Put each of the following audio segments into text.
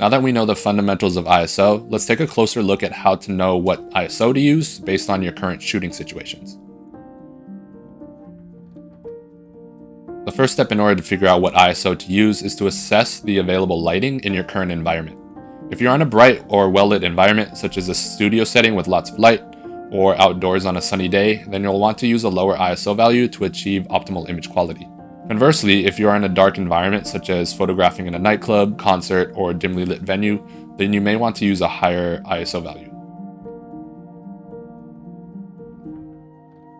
Now that we know the fundamentals of ISO, let's take a closer look at how to know what ISO to use based on your current shooting situations. The first step in order to figure out what ISO to use is to assess the available lighting in your current environment. If you're on a bright or well-lit environment, such as a studio setting with lots of light, or outdoors on a sunny day, then you'll want to use a lower ISO value to achieve optimal image quality. Conversely, if you are in a dark environment, such as photographing in a nightclub, concert, or dimly lit venue, then you may want to use a higher ISO value.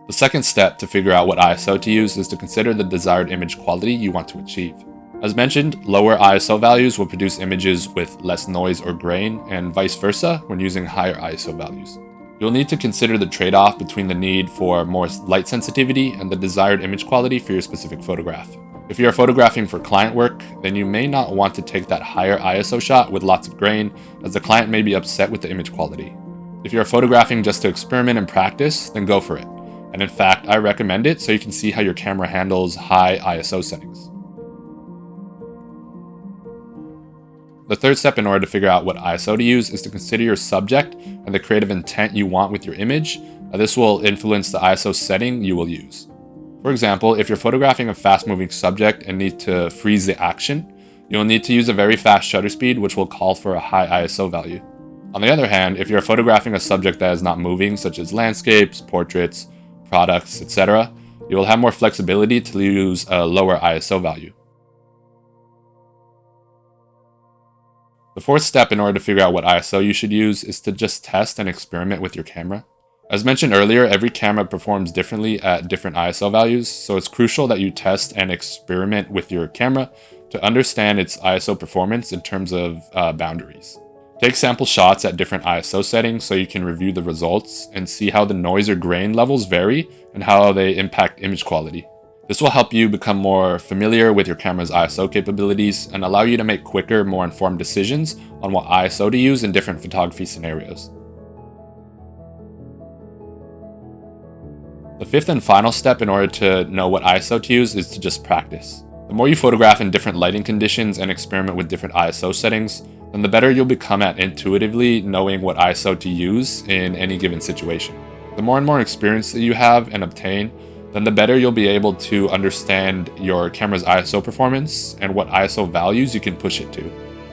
The second step to figure out what ISO to use is to consider the desired image quality you want to achieve. As mentioned, lower ISO values will produce images with less noise or grain, and vice versa when using higher ISO values. You'll need to consider the trade-off between the need for more light sensitivity and the desired image quality for your specific photograph. If you are photographing for client work, then you may not want to take that higher ISO shot with lots of grain, as the client may be upset with the image quality. If you are photographing just to experiment and practice, then go for it. And in fact, I recommend it so you can see how your camera handles high ISO settings. The third step in order to figure out what ISO to use is to consider your subject and the creative intent you want with your image. This will influence the ISO setting you will use. For example, if you're photographing a fast-moving subject and need to freeze the action, you'll need to use a very fast shutter speed, which will call for a high ISO value. On the other hand, if you're photographing a subject that is not moving, such as landscapes, portraits, products, etc., you will have more flexibility to use a lower ISO value. The fourth step in order to figure out what ISO you should use is to just test and experiment with your camera. As mentioned earlier, every camera performs differently at different ISO values, so it's crucial that you test and experiment with your camera to understand its ISO performance in terms of boundaries. Take sample shots at different ISO settings so you can review the results and see how the noise or grain levels vary and how they impact image quality. This will help you become more familiar with your camera's ISO capabilities and allow you to make quicker, more informed decisions on what ISO to use in different photography scenarios. The fifth and final step in order to know what ISO to use is to just practice. The more you photograph in different lighting conditions and experiment with different ISO settings, then the better you'll become at intuitively knowing what ISO to use in any given situation. The more and more experience that you have and obtain, then the better you'll be able to understand your camera's ISO performance and what ISO values you can push it to.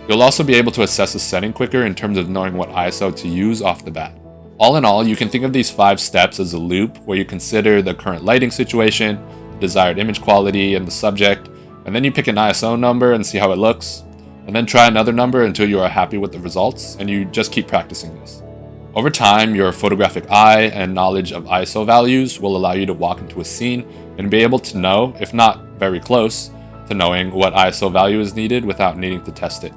You'll also be able to assess the setting quicker in terms of knowing what ISO to use off the bat. All in all, you can think of these 5 steps as a loop where you consider the current lighting situation, the desired image quality, and the subject, and then you pick an ISO number and see how it looks, and then try another number until you are happy with the results, and you just keep practicing this. Over time, your photographic eye and knowledge of ISO values will allow you to walk into a scene and be able to know, if not very close, to knowing what ISO value is needed without needing to test it.